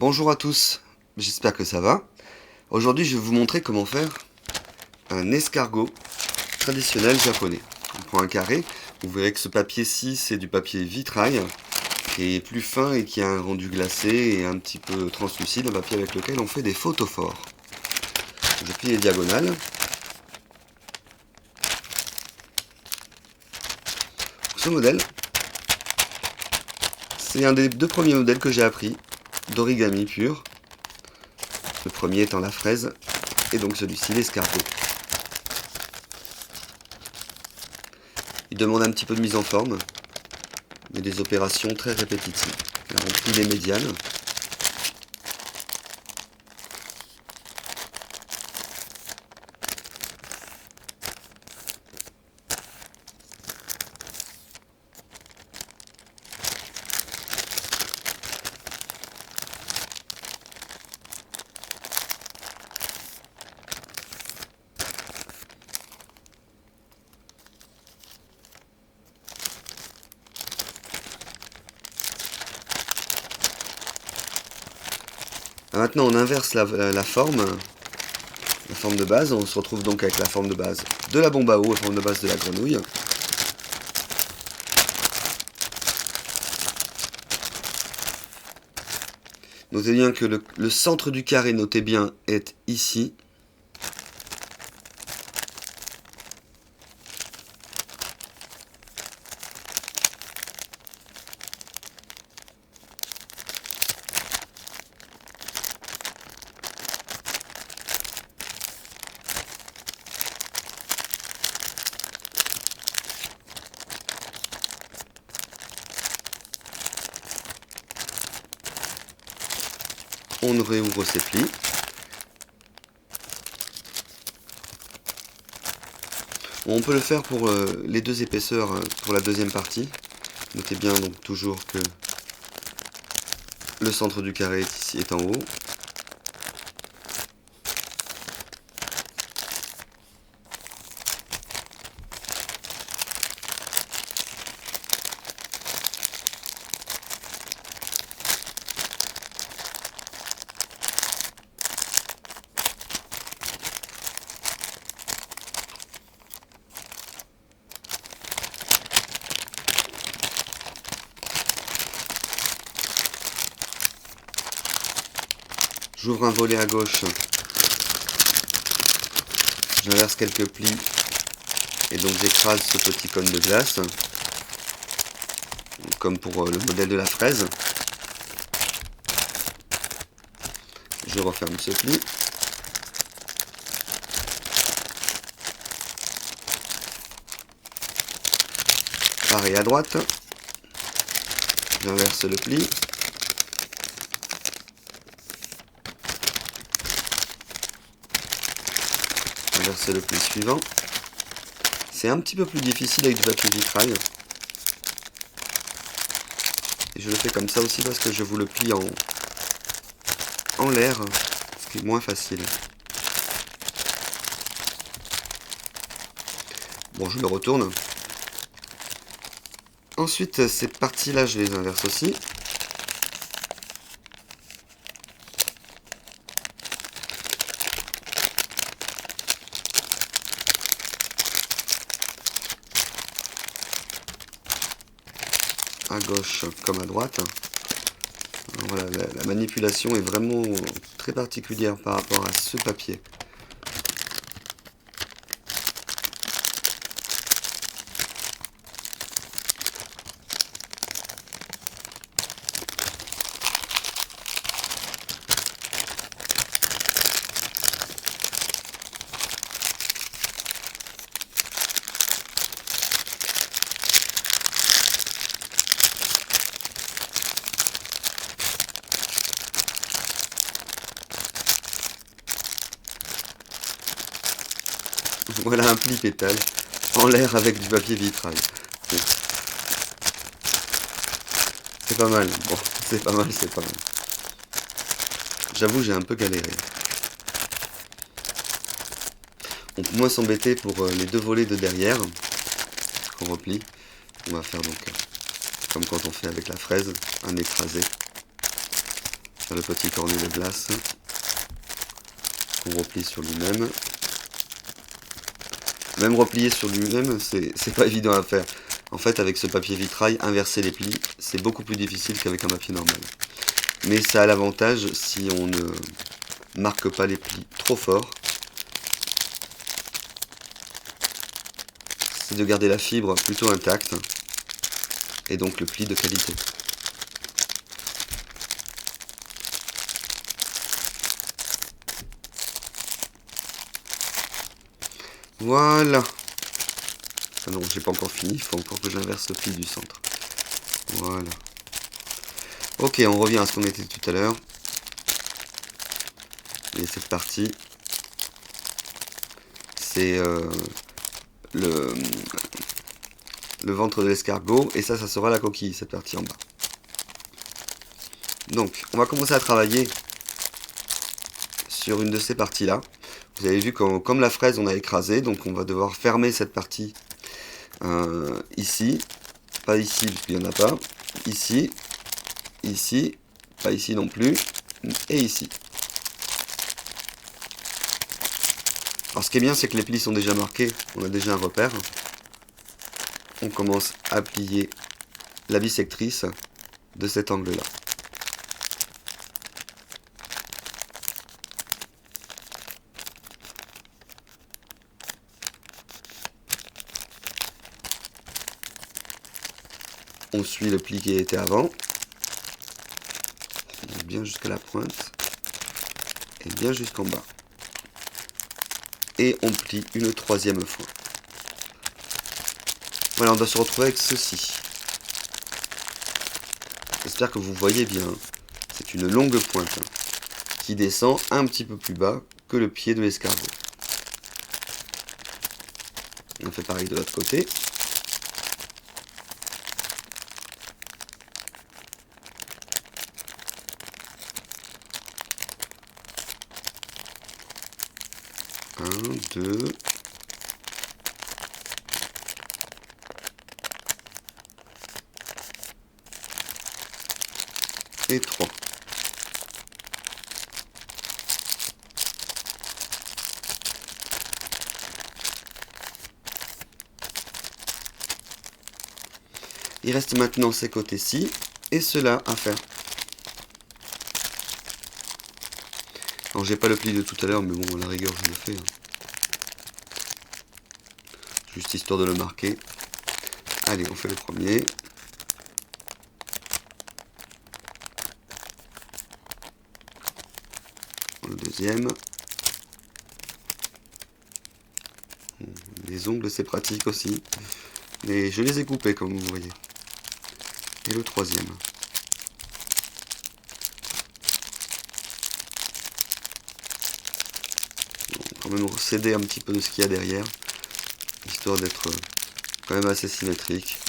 Bonjour à tous, j'espère que ça va. Aujourd'hui je vais vous montrer comment faire un escargot traditionnel japonais. On prend un carré, vous verrez que ce papier-ci c'est du papier vitrail qui est plus fin et qui a un rendu glacé et un petit peu translucide, un papier avec lequel on fait des photophores. Je plie les diagonales. Ce modèle, c'est un des deux premiers modèles que j'ai appris d'origami pur. Le premier étant la fraise et donc celui-ci l'escargot. Il demande un petit peu de mise en forme, mais des opérations très répétitives. Là, on plie les médianes. Maintenant, on inverse la forme de base. On se retrouve donc avec la forme de base de la bombe à eau, la forme de base de la grenouille. Notez bien que le centre du carré, notez bien, est ici. On réouvre ses plis. On peut le faire pour les deux épaisseurs pour la deuxième partie. Notez bien donc toujours que le centre du carré ici est en haut. J'ouvre un volet à gauche, j'inverse quelques plis et donc j'écrase ce petit cône de glace, comme pour le modèle de la fraise. Je referme ce pli. Pareil à droite, j'inverse le pli. Inverser le pli suivant. C'est un petit peu plus difficile avec du papier vitrail. Et je le fais comme ça aussi parce que je vous le plie en l'air, ce qui est moins facile. Bon, je le retourne. Ensuite, ces parties-là, je les inverse aussi. À gauche comme à droite. Alors voilà, la manipulation est vraiment très particulière par rapport à ce papier. Voilà un pli pétale en l'air avec du papier vitrail. Bon. C'est pas mal, bon, c'est pas mal, c'est pas mal. J'avoue, j'ai un peu galéré. On peut moins s'embêter pour les deux volets de derrière qu'on replie. On va faire donc comme quand on fait avec la fraise, un écrasé. faire le petit cornet de glace qu'on replie sur lui-même. Même replier sur lui-même, c'est pas évident à faire. En fait, avec ce papier vitrail, inverser les plis, c'est beaucoup plus difficile qu'avec un papier normal. Mais ça a l'avantage, si on ne marque pas les plis trop fort, c'est de garder la fibre plutôt intacte, et donc le pli de qualité. Voilà. Ah non, j'ai pas encore fini, il faut encore que j'inverse le pli du centre. Voilà. Ok, on revient à ce qu'on était tout à l'heure. Et cette partie, c'est le ventre de l'escargot, et ça sera la coquille, cette partie en bas. Donc, on va commencer à travailler sur une de ces parties-là. Vous avez vu comme la fraise, on a écrasé, donc on va devoir fermer cette partie ici, pas ici puisqu'il n'y en a pas, ici, ici, pas ici non plus, et ici. Alors ce qui est bien, c'est que les plis sont déjà marqués, on a déjà un repère. On commence à plier la bissectrice de cet angle-là. On suit le pli qui était avant, bien jusqu'à la pointe, et bien jusqu'en bas. Et on plie une troisième fois. Voilà, on doit se retrouver avec ceci. J'espère que vous voyez bien. C'est une longue pointe qui descend un petit peu plus bas que le pied de l'escargot. On fait pareil de l'autre côté. Un, deux. Et 3. Il reste maintenant ces côtés-ci et ceux-là à faire. Alors j'ai pas le pli de tout à l'heure, mais bon, à la rigueur je le fais. Juste histoire de le marquer. Allez, on fait le premier. Le deuxième. Les ongles c'est pratique aussi. Mais je les ai coupés comme vous voyez. Et le troisième. On va quand même céder un petit peu de ce qu'il y a derrière. Histoire d'être quand même assez symétrique.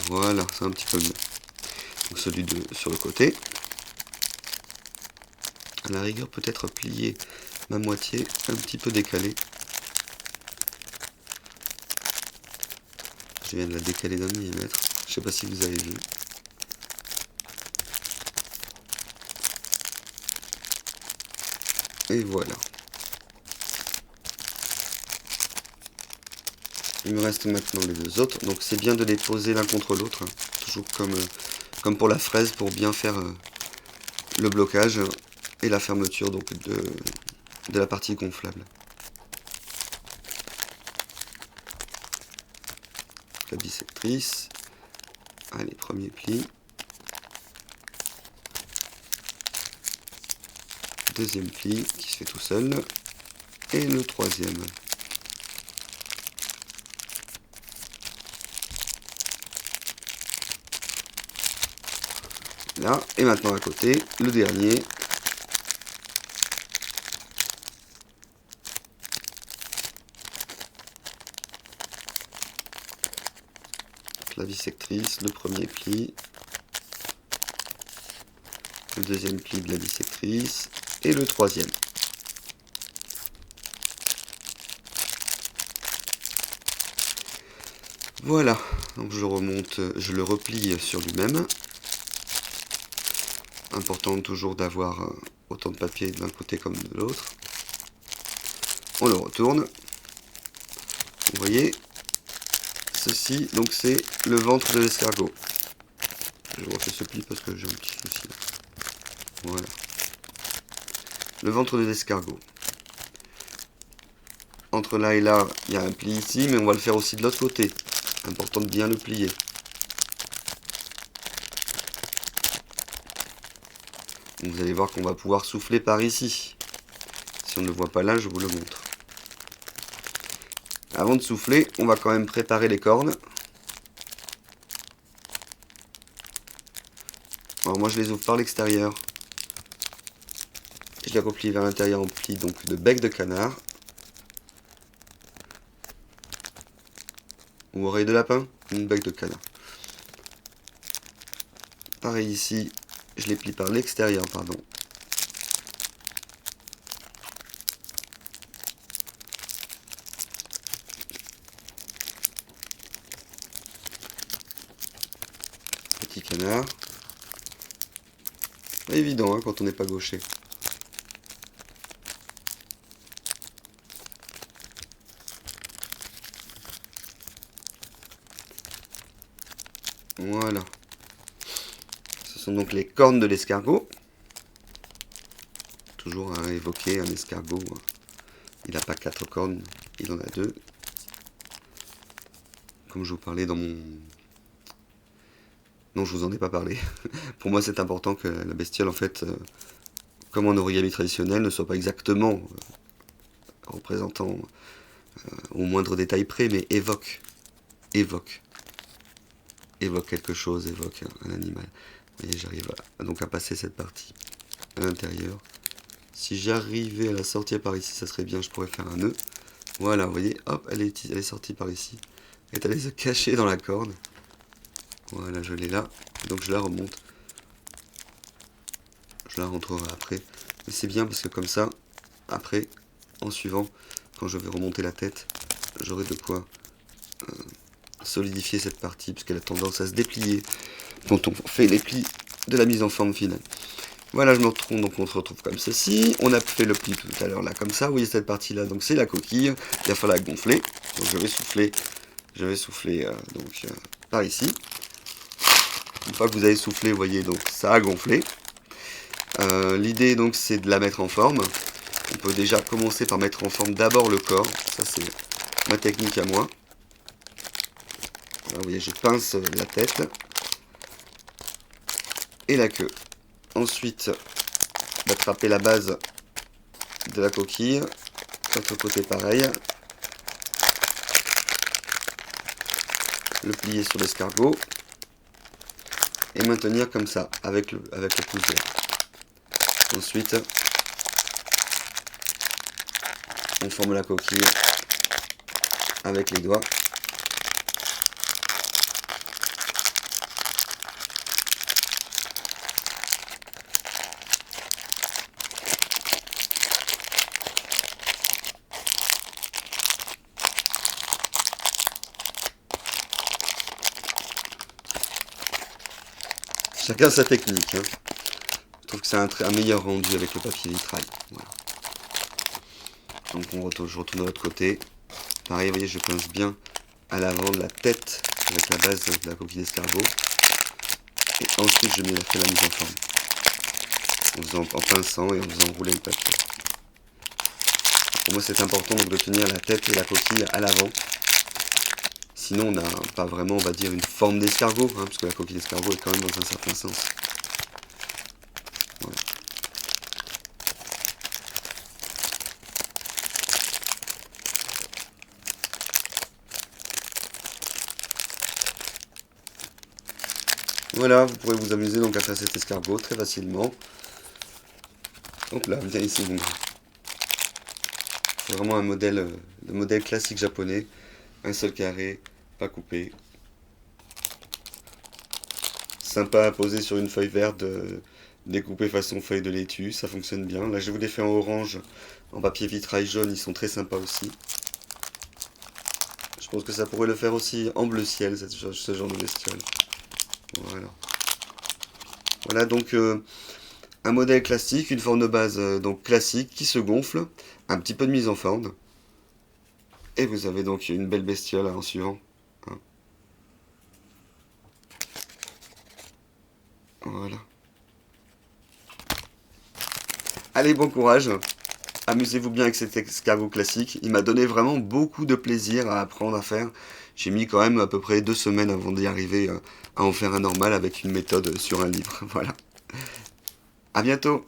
Voilà, c'est un petit peu mieux. Donc celui sur le côté. À la rigueur, peut-être plier ma moitié un petit peu décalée. Je viens de la décaler d'un millimètre. Je sais pas si vous avez vu. Et voilà. Il me reste maintenant les deux autres. Donc c'est bien de les poser l'un contre l'autre. Toujours comme pour la fraise, pour bien faire le blocage et la fermeture donc de la partie gonflable. La bissectrice. Allez, premier pli. Deuxième pli qui se fait tout seul. Et le troisième. Là, et maintenant à côté, le dernier. La bissectrice, le premier pli, le deuxième pli de la bissectrice et le troisième. Voilà, donc je remonte, je le replie sur lui-même. Important toujours d'avoir autant de papier de l'un côté comme de l'autre. On le retourne. Vous voyez, ceci, donc c'est le ventre de l'escargot. Je refais ce pli parce que j'ai un petit souci là. Voilà. Le ventre de l'escargot. Entre là et là, il y a un pli ici, mais on va le faire aussi de l'autre côté. Important de bien le plier. Donc vous allez voir qu'on va pouvoir souffler par ici. Si on ne le voit pas là, je vous le montre. Avant de souffler, on va quand même préparer les cornes. Alors moi je les ouvre par l'extérieur. Je les replie vers l'intérieur en pli donc de bec de canard. Ou oreille de lapin, une bec de canard. Pareil ici, je les plie par l'extérieur, pardon. Petit canard. Pas évident hein, quand on n'est pas gaucher. Voilà. Ce sont donc les cornes de l'escargot. Toujours à évoquer un escargot. Il n'a pas 4 cornes, il en a 2. Comme je vous parlais dans mon... Non, je vous en ai pas parlé. Pour moi, c'est important que la bestiole, en fait, comme en origami traditionnel, ne soit pas exactement représentant au moindre détail près, mais évoque quelque chose, évoque un animal. Vous voyez, j'arrive donc à passer cette partie à l'intérieur. Si j'arrivais à la sortir par ici, ça serait bien, je pourrais faire un nœud. Voilà, vous voyez, hop, elle est sortie par ici. Elle est allée se cacher dans la corde. Voilà, je l'ai là. Donc je la remonte. Je la rentrerai après. Mais c'est bien parce que comme ça, après, en suivant, quand je vais remonter la tête, j'aurai de quoi solidifier cette partie, puisqu'elle a tendance à se déplier quand on fait les plis de la mise en forme finale. Voilà, je me retrouve, donc on se retrouve comme ceci. On a fait le pli tout à l'heure là, comme ça. Vous voyez cette partie là, donc c'est la coquille. Il va falloir gonfler. Donc je vais souffler par ici. Une fois que vous avez soufflé, vous voyez, donc ça a gonflé. L'idée donc c'est de la mettre en forme. On peut déjà commencer par mettre en forme d'abord le corps. Ça c'est ma technique à moi. Voilà, vous voyez, je pince la tête et la queue. Ensuite, d'attraper la base de la coquille. L'autre côté pareil. Le plier sur l'escargot. Et maintenir comme ça, avec le pouce vert. Ensuite, on forme la coquille avec les doigts. Chacun sa technique. Hein. Je trouve que c'est un meilleur rendu avec le papier vitrail. Voilà. Donc je retourne de l'autre côté. Pareil, vous voyez, je pince bien à l'avant de la tête avec la base de la coquille d'escargot. Et ensuite, je fais la mise en forme. En pinçant et en faisant rouler le papier. Pour moi, c'est important donc, de tenir la tête et la coquille à l'avant. Sinon, on n'a pas vraiment, on va dire, une forme d'escargot, hein, parce que la coquille d'escargot est quand même dans un certain sens. Voilà. Voilà, vous pourrez vous amuser donc à faire cet escargot très facilement. Hop là, viens ici, bon. C'est vraiment un modèle, le modèle classique japonais. Un seul carré, pas coupé. Sympa à poser sur une feuille verte, découpée façon feuille de laitue, ça fonctionne bien. Là je vous les fais en orange, en papier vitrail jaune, ils sont très sympas aussi. Je pense que ça pourrait le faire aussi en bleu ciel, ce genre de bestiole. Voilà. Voilà donc Un modèle classique, une forme de base donc classique qui se gonfle, un petit peu de mise en forme. Et vous avez donc une belle bestiole en suivant. Hein. Voilà. Allez, bon courage. Amusez-vous bien avec cet escargot classique. Il m'a donné vraiment beaucoup de plaisir à apprendre à faire. J'ai mis quand même à peu près 2 semaines avant d'y arriver à en faire un normal avec une méthode sur un livre. Voilà. À bientôt.